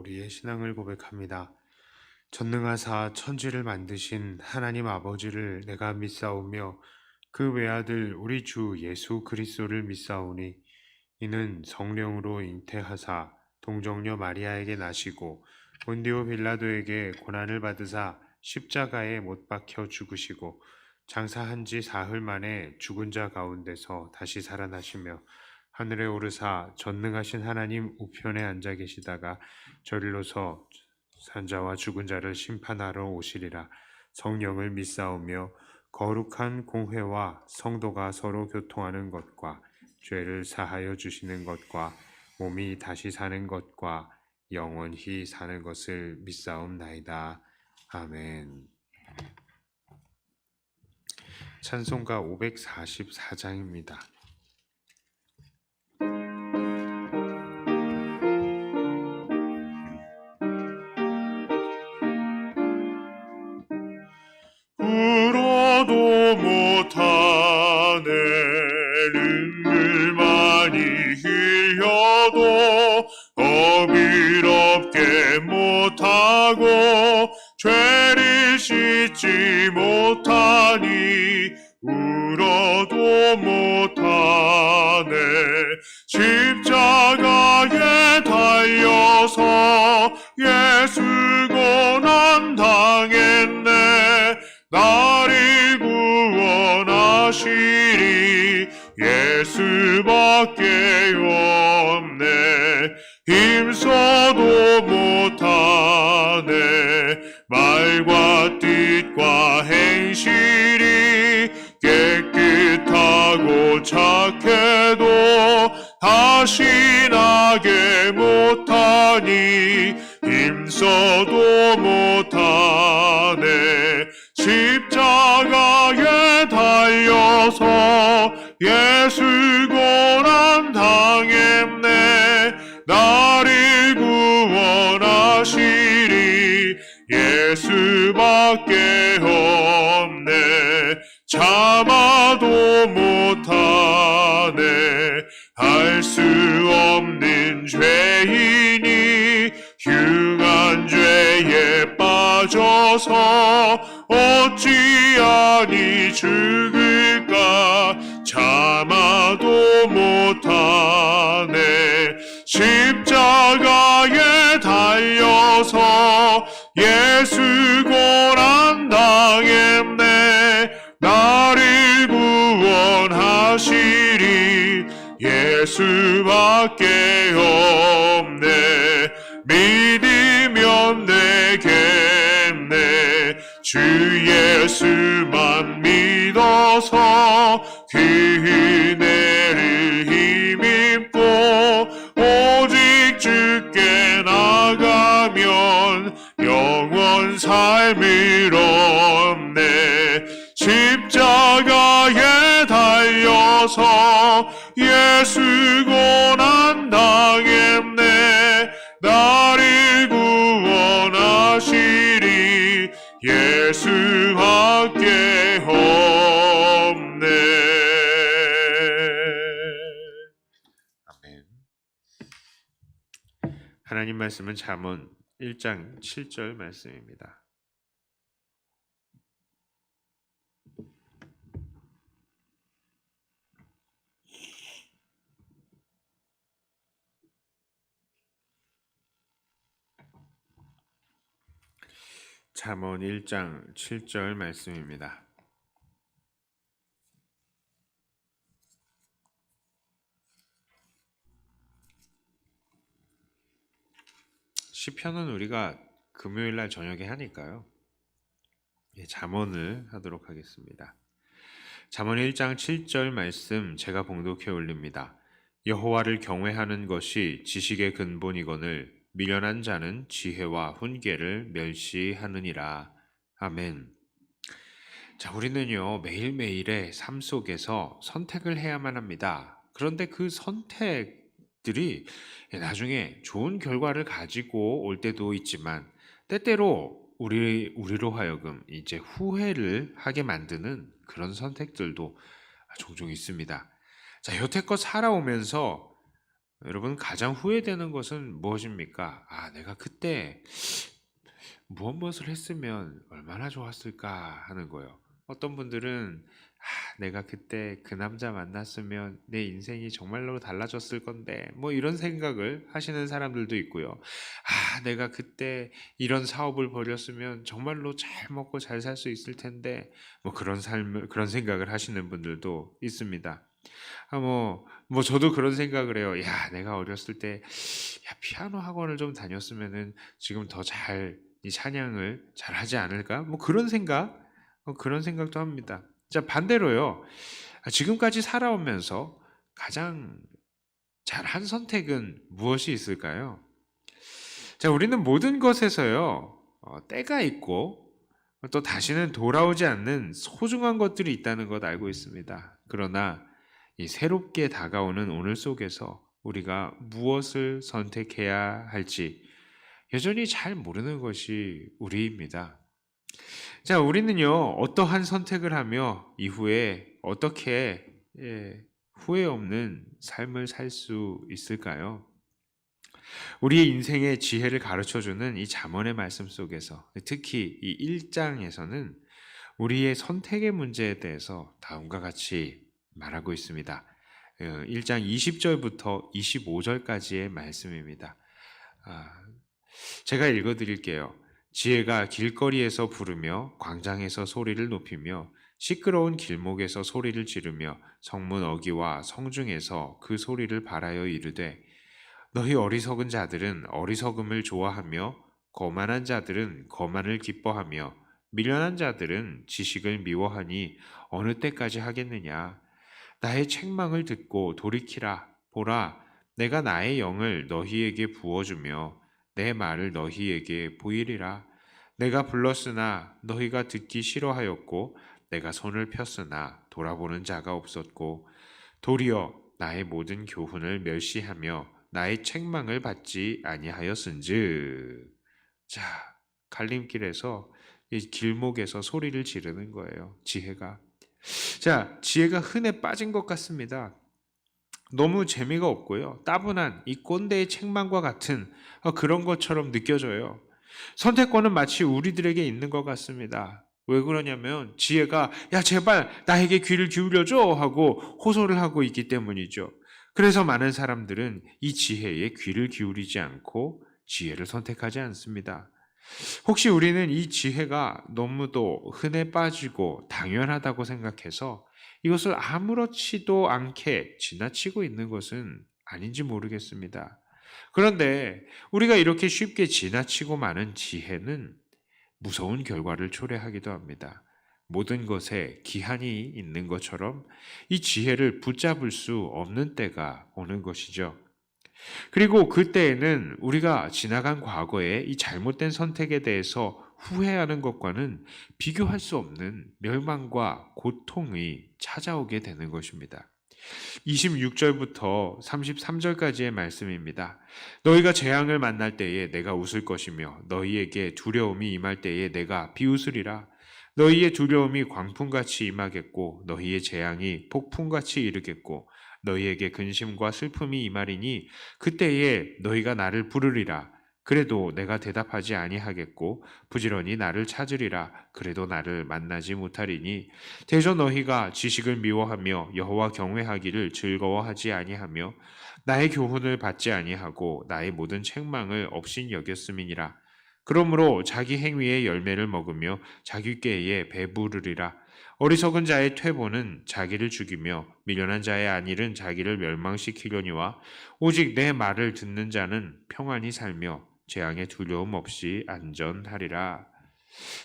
우리의 신앙을 고백합니다. 전능하사 천지를 만드신 하나님 아버지를 내가 믿사오며 그 외아들 우리 주 예수 그리스도를 믿사오니 이는 성령으로 잉태하사 동정녀 마리아에게 나시고 본디오 빌라도에게 고난을 받으사 십자가에 못 박혀 죽으시고 장사한 지 사흘 만에 죽은 자 가운데서 다시 살아나시며 하늘에 오르사 전능하신 하나님 우편에 앉아 계시다가 저리로서 산자와 죽은 자를 심판하러 오시리라. 성령을 믿사오며 거룩한 공회와 성도가 서로 교통하는 것과 죄를 사하여 주시는 것과 몸이 다시 사는 것과 영원히 사는 것을 믿사옵나이다. 아멘. 찬송가 544장입니다. 울어도 못하네 눈물 많이 흘려도 어미롭게 못하고 죄를 씻지 못하니 울어도 못하네 십자가에 달려서 예수 고난 당했네 나를 구원하시리 예수밖에 없네 힘써도 못하네 말과 뜻과 행실이 깨끗하고 착해도 다시 나게 못하니 힘써도 못하네 십자가에 달려서 예수 고난 당했네 나를 구원하시리 예수밖에 없네 참아도 못하네 할 수 없는 죄인이 흉한 죄에 빠져서 어찌하니 죽을까 참아도 못하네 십자가에 달려서 예수 고난 당했네 나를 구원하시리 예수밖에 없네 믿으면 되겠네 주 예수만 믿어서 그 은혜를 힘입고 오직 주께 나가면 영원 삶을 얻네 십자가에 달려서 예수 고난 당했네 나를 구원하시리 예수밖에 없네. 아멘. 하나님 말씀은 잠언 1장 7절 말씀입니다. 잠언 1장 7절 말씀입니다. 시편은 우리가 금요일 날 저녁에 하니까요. 잠언을 하도록 하겠습니다. 잠언 1장 7절 말씀 제가 봉독해 올립니다. 여호와를 경외하는 것이 지식의 근본이거늘 미련한 자는 지혜와 훈계를 멸시하느니라. 아멘. 자, 우리는요 매일매일의 삶 속에서 선택을 해야만 합니다. 그런데 그 선택들이 나중에 좋은 결과를 가지고 올 때도 있지만 때때로 우리로 하여금 이제 후회를 하게 만드는 그런 선택들도 종종 있습니다. 자, 여태껏 살아오면서 여러분, 가장 후회되는 것은 무엇입니까? 내가 그때 무엇을 했으면 얼마나 좋았을까 하는 거예요. 어떤 분들은 내가 그때 그 남자 만났으면 내 인생이 정말로 달라졌을 건데 뭐 이런 생각을 하시는 사람들도 있고요. 내가 그때 이런 사업을 벌였으면 정말로 잘 먹고 잘 살 수 있을 텐데 뭐 그런 생각을 하시는 분들도 있습니다. 저도 그런 생각을 해요. 내가 어렸을 때 피아노 학원을 좀 다녔으면은 지금 더 잘 이 찬양을 잘 하지 않을까? 뭐 그런 생각도 합니다. 자, 반대로요. 지금까지 살아오면서 가장 잘한 선택은 무엇이 있을까요? 자, 우리는 모든 것에서요, 때가 있고 또 다시는 돌아오지 않는 소중한 것들이 있다는 것 알고 있습니다. 그러나 이 새롭게 다가오는 오늘 속에서 우리가 무엇을 선택해야 할지 여전히 잘 모르는 것이 우리입니다. 자, 우리는요, 어떠한 선택을 하며 이후에 어떻게 후회 없는 삶을 살 수 있을까요? 우리의 인생의 지혜를 가르쳐주는 이 잠언의 말씀 속에서 특히 이 1장에서는 우리의 선택의 문제에 대해서 다음과 같이 말하고 있습니다. 1장 20절부터 25절까지의 말씀입니다. 제가 읽어드릴게요. 지혜가 길거리에서 부르며 광장에서 소리를 높이며 시끄러운 길목에서 소리를 지르며 성문 어귀와 성중에서 그 소리를 발하여 이르되 너희 어리석은 자들은 어리석음을 좋아하며 거만한 자들은 거만을 기뻐하며 미련한 자들은 지식을 미워하니 어느 때까지 하겠느냐. 나의 책망을 듣고 돌이키라. 보라, 내가 나의 영을 너희에게 부어주며 내 말을 너희에게 보이리라. 내가 불렀으나 너희가 듣기 싫어하였고 내가 손을 폈으나 돌아보는 자가 없었고 도리어 나의 모든 교훈을 멸시하며 나의 책망을 받지 아니하였은즉. 자, 갈림길에서 이 길목에서 소리를 지르는 거예요. 지혜가. 자, 지혜가 흔해 빠진 것 같습니다. 너무 재미가 없고요. 따분한 이 꼰대의 책망과 같은 그런 것처럼 느껴져요. 선택권은 마치 우리들에게 있는 것 같습니다. 왜 그러냐면 지혜가 야 제발 나에게 귀를 기울여줘 하고 호소를 하고 있기 때문이죠. 그래서 많은 사람들은 이 지혜에 귀를 기울이지 않고 지혜를 선택하지 않습니다. 혹시 우리는 이 지혜가 너무도 흔해 빠지고 당연하다고 생각해서 이것을 아무렇지도 않게 지나치고 있는 것은 아닌지 모르겠습니다. 그런데 우리가 이렇게 쉽게 지나치고 마는 지혜는 무서운 결과를 초래하기도 합니다. 모든 것에 기한이 있는 것처럼 이 지혜를 붙잡을 수 없는 때가 오는 것이죠. 그리고 그때에는 우리가 지나간 과거의 이 잘못된 선택에 대해서 후회하는 것과는 비교할 수 없는 멸망과 고통이 찾아오게 되는 것입니다. 26절부터 33절까지의 말씀입니다. 너희가 재앙을 만날 때에 내가 웃을 것이며 너희에게 두려움이 임할 때에 내가 비웃으리라. 너희의 두려움이 광풍같이 임하겠고 너희의 재앙이 폭풍같이 이르겠고 너희에게 근심과 슬픔이 임하리니 그때에 너희가 나를 부르리라. 그래도 내가 대답하지 아니하겠고 부지런히 나를 찾으리라. 그래도 나를 만나지 못하리니 대저 너희가 지식을 미워하며 여호와 경외하기를 즐거워하지 아니하며 나의 교훈을 받지 아니하고 나의 모든 책망을 업신 여겼음이니라. 그러므로 자기 행위의 열매를 먹으며 자기 꾀에 배부르리라. 어리석은 자의 퇴보는 자기를 죽이며 미련한 자의 안일은 자기를 멸망시키려니와 오직 내 말을 듣는 자는 평안히 살며 재앙의 두려움 없이 안전하리라.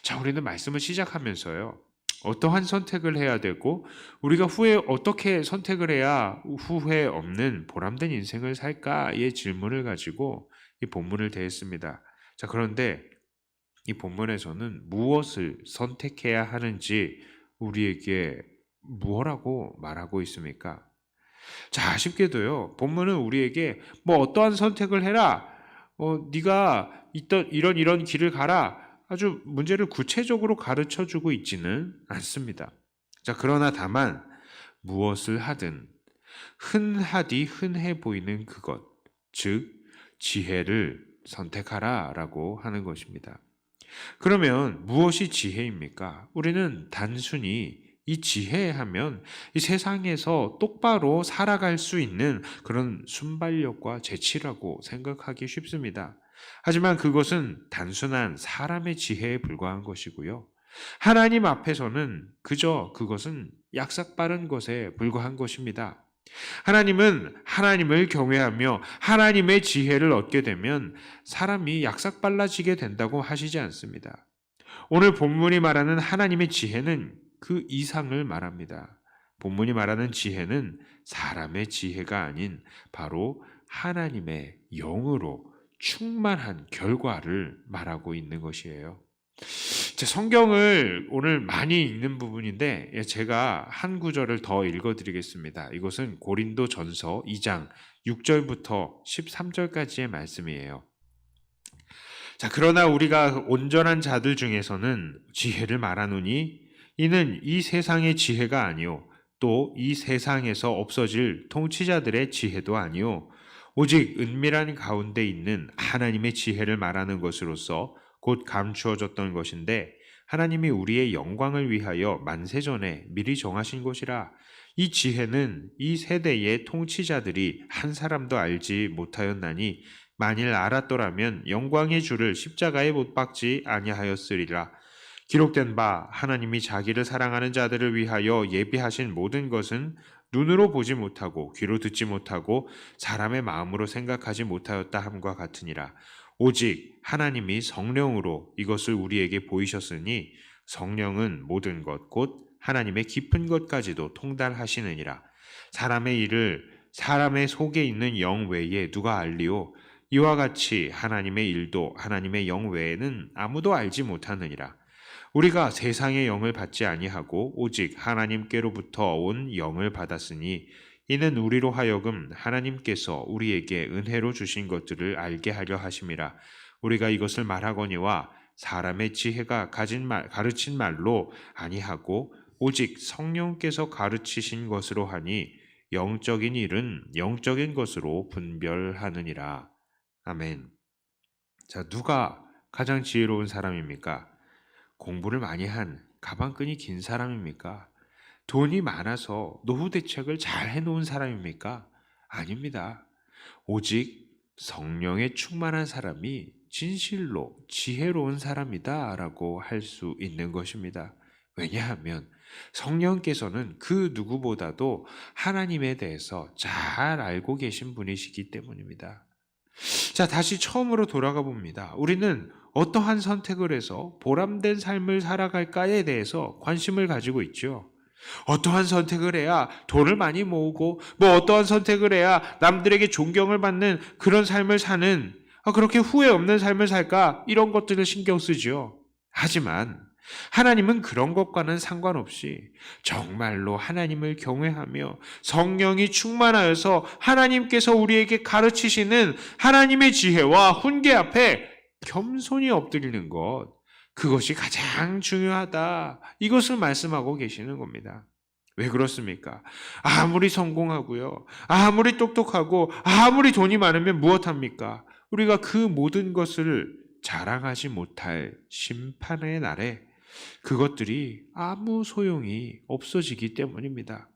자, 우리는 말씀을 시작하면서요. 어떠한 선택을 해야 되고 우리가 후에 어떻게 선택을 해야 후회 없는 보람된 인생을 살까의 질문을 가지고 이 본문을 대했습니다. 자, 그런데 이 본문에서는 무엇을 선택해야 하는지 우리에게 무엇라고 말하고 있습니까? 자, 아쉽게도요. 본문은 우리에게 어떠한 선택을 해라. 네가 이런 길을 가라. 아주 문제를 구체적으로 가르쳐주고 있지는 않습니다. 자, 그러나 다만 무엇을 하든 흔하디 흔해 보이는 그것, 즉 지혜를 선택하라라고 하는 것입니다. 그러면 무엇이 지혜입니까? 우리는 단순히 이 지혜하면 이 세상에서 똑바로 살아갈 수 있는 그런 순발력과 재치라고 생각하기 쉽습니다. 하지만 그것은 단순한 사람의 지혜에 불과한 것이고요. 하나님 앞에서는 그저 그것은 약삭빠른 것에 불과한 것입니다. 하나님은 하나님을 경외하며 하나님의 지혜를 얻게 되면 사람이 약삭빨라지게 된다고 하시지 않습니다. 오늘 본문이 말하는 하나님의 지혜는 그 이상을 말합니다. 본문이 말하는 지혜는 사람의 지혜가 아닌 바로 하나님의 영으로 충만한 결과를 말하고 있는 것이에요. 성경을 오늘 많이 읽는 부분인데 제가 한 구절을 더 읽어드리겠습니다. 이것은 고린도전서 2장 6절부터 13절까지의 말씀이에요. 그러나 우리가 온전한 자들 중에서는 지혜를 말하노니 이는 이 세상의 지혜가 아니요 또 이 세상에서 없어질 통치자들의 지혜도 아니요 오직 은밀한 가운데 있는 하나님의 지혜를 말하는 것으로서 곧 감추어졌던 것인데 하나님이 우리의 영광을 위하여 만세전에 미리 정하신 것이라. 이 지혜는 이 세대의 통치자들이 한 사람도 알지 못하였나니 만일 알았더라면 영광의 주를 십자가에 못 박지 아니하였으리라. 기록된 바 하나님이 자기를 사랑하는 자들을 위하여 예비하신 모든 것은 눈으로 보지 못하고 귀로 듣지 못하고 사람의 마음으로 생각하지 못하였다 함과 같으니라. 오직 하나님이 성령으로 이것을 우리에게 보이셨으니 성령은 모든 것 곧 하나님의 깊은 것까지도 통달하시느니라. 사람의 일을 사람의 속에 있는 영 외에 누가 알리오? 이와 같이 하나님의 일도 하나님의 영 외에는 아무도 알지 못하느니라. 우리가 세상의 영을 받지 아니하고 오직 하나님께로부터 온 영을 받았으니 이는 우리로 하여금 하나님께서 우리에게 은혜로 주신 것들을 알게 하려 하심이라. 우리가 이것을 말하거니와 사람의 지혜가 가르친 말로 아니하고 오직 성령께서 가르치신 것으로 하니 영적인 일은 영적인 것으로 분별하느니라. 아멘. 누가 가장 지혜로운 사람입니까? 공부를 많이 한 가방끈이 긴 사람입니까? 돈이 많아서 노후 대책을 잘 해놓은 사람입니까? 아닙니다. 오직 성령에 충만한 사람이 진실로 지혜로운 사람이다 라고 할 수 있는 것입니다. 왜냐하면 성령께서는 그 누구보다도 하나님에 대해서 잘 알고 계신 분이시기 때문입니다. 다시 처음으로 돌아가 봅니다. 우리는 어떠한 선택을 해서 보람된 삶을 살아갈까에 대해서 관심을 가지고 있죠. 어떠한 선택을 해야 돈을 많이 모으고 어떠한 선택을 해야 남들에게 존경을 받는 그런 삶을 사는 그렇게 후회 없는 삶을 살까 이런 것들을 신경 쓰죠. 하지만 하나님은 그런 것과는 상관없이 정말로 하나님을 경외하며 성령이 충만하여서 하나님께서 우리에게 가르치시는 하나님의 지혜와 훈계 앞에 겸손히 엎드리는 것, 그것이 가장 중요하다. 이것을 말씀하고 계시는 겁니다. 왜 그렇습니까? 아무리 성공하고요, 아무리 똑똑하고 아무리 돈이 많으면 무엇합니까? 우리가 그 모든 것을 자랑하지 못할 심판의 날에 그것들이 아무 소용이 없어지기 때문입니다.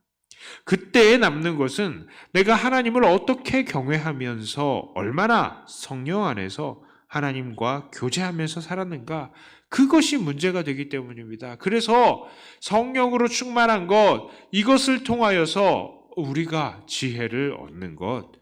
그때에 남는 것은 내가 하나님을 어떻게 경외하면서 얼마나 성령 안에서 하나님과 교제하면서 살았는가, 그것이 문제가 되기 때문입니다. 그래서 성령으로 충만한 것, 이것을 통하여서 우리가 지혜를 얻는 것,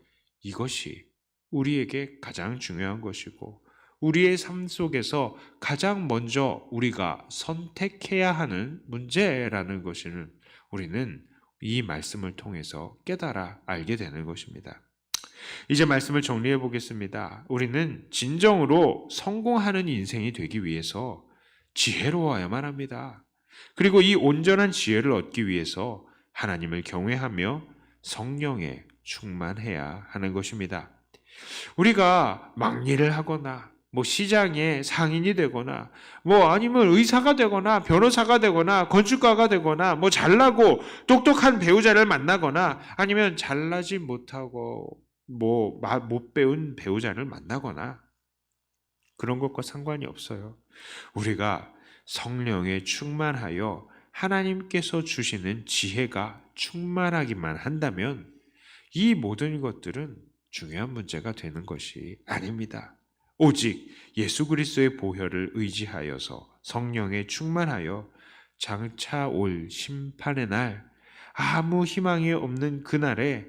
이것이 우리에게 가장 중요한 것이고 우리의 삶 속에서 가장 먼저 우리가 선택해야 하는 문제라는 것을 우리는 이 말씀을 통해서 깨달아 알게 되는 것입니다. 이제 말씀을 정리해 보겠습니다. 우리는 진정으로 성공하는 인생이 되기 위해서 지혜로워야만 합니다. 그리고 이 온전한 지혜를 얻기 위해서 하나님을 경외하며 성령에 충만해야 하는 것입니다. 우리가 막일을 하거나 시장에 상인이 되거나 아니면 의사가 되거나 변호사가 되거나 건축가가 되거나 잘나고 똑똑한 배우자를 만나거나 아니면 잘나지 못하고 못 배운 배우자를 만나거나 그런 것과 상관이 없어요. 우리가 성령에 충만하여 하나님께서 주시는 지혜가 충만하기만 한다면 이 모든 것들은 중요한 문제가 되는 것이 아닙니다. 오직 예수 그리스도의 보혈을 의지하여서 성령에 충만하여 장차 올 심판의 날, 아무 희망이 없는 그날에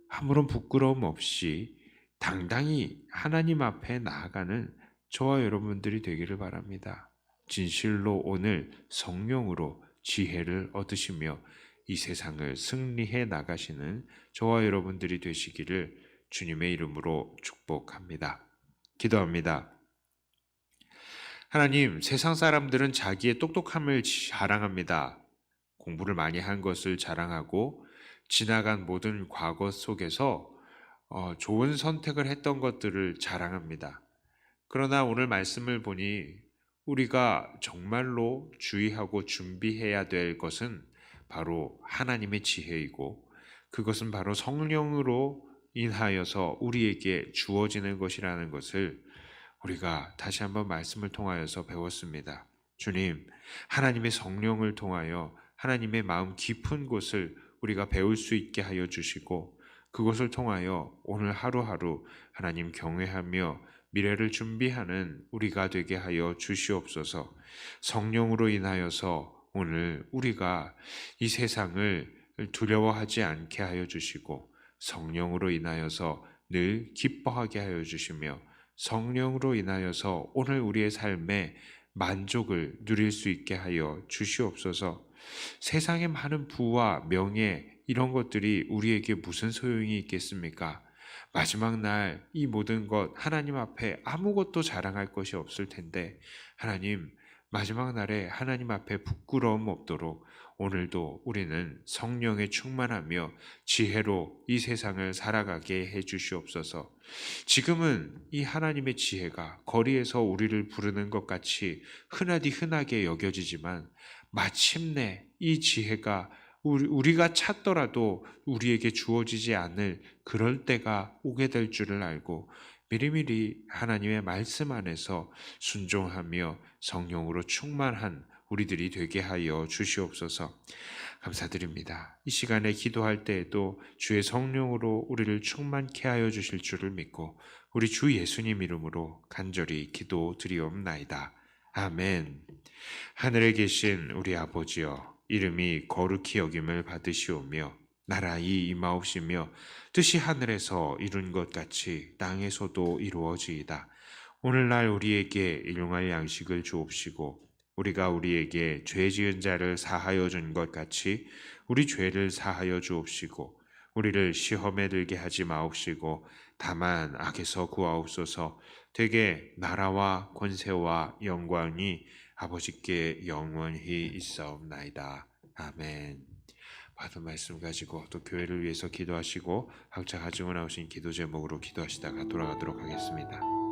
아무런 부끄러움 없이 당당히 하나님 앞에 나아가는 저와 여러분들이 되기를 바랍니다. 진실로 오늘 성령으로 지혜를 얻으시며 이 세상을 승리해 나가시는 저와 여러분들이 되시기를 주님의 이름으로 축복합니다. 기도합니다. 하나님, 세상 사람들은 자기의 똑똑함을 자랑합니다. 공부를 많이 한 것을 자랑하고 지나간 모든 과거 속에서 좋은 선택을 했던 것들을 자랑합니다. 그러나 오늘 말씀을 보니 우리가 정말로 주의하고 준비해야 될 것은 바로 하나님의 지혜이고 그것은 바로 성령으로 인하여서 우리에게 주어지는 것이라는 것을 우리가 다시 한번 말씀을 통하여서 배웠습니다. 주님, 하나님의 성령을 통하여 하나님의 마음 깊은 곳을 우리가 배울 수 있게 하여 주시고 그것을 통하여 오늘 하루하루 하나님 경외하며 미래를 준비하는 우리가 되게 하여 주시옵소서. 성령으로 인하여서 오늘 우리가 이 세상을 두려워하지 않게 하여 주시고 성령으로 인하여서 늘 기뻐하게 하여 주시며 성령으로 인하여서 오늘 우리의 삶에 만족을 누릴 수 있게 하여 주시옵소서. 세상의 많은 부와 명예 이런 것들이 우리에게 무슨 소용이 있겠습니까? 마지막 날 이 모든 것 하나님 앞에 아무것도 자랑할 것이 없을 텐데 하나님 마지막 날에 하나님 앞에 부끄러움 없도록 오늘도 우리는 성령에 충만하며 지혜로 이 세상을 살아가게 해 주시옵소서. 지금은 이 하나님의 지혜가 거리에서 우리를 부르는 것 같이 흔하게 여겨지지만 마침내 이 지혜가 우리가 찾더라도 우리에게 주어지지 않을 그럴 때가 오게 될 줄을 알고 미리미리 하나님의 말씀 안에서 순종하며 성령으로 충만한 우리들이 되게 하여 주시옵소서. 감사드립니다. 이 시간에 기도할 때에도 주의 성령으로 우리를 충만케 하여 주실 줄을 믿고 우리 주 예수님 이름으로 간절히 기도드리옵나이다. 아멘. 하늘에 계신 우리 아버지여, 이름이 거룩히 여김을 받으시오며 나라의 임하옵시며 뜻이 하늘에서 이룬 것 같이 땅에서도 이루어지이다. 오늘날 우리에게 일용할 양식을 주옵시고 우리가 우리에게 죄 지은 자를 사하여 준 것 같이 우리 죄를 사하여 주옵시고 우리를 시험에 들게 하지 마옵시고 다만 악에서 구하옵소서. 되게 나라와 권세와 영광이 아버지께 영원히 있사옵나이다. 아멘. 받은 말씀 가지고 또 교회를 위해서 기도하시고 각자 가지고 나오신 기도 제목으로 기도하시다가 돌아가도록 하겠습니다.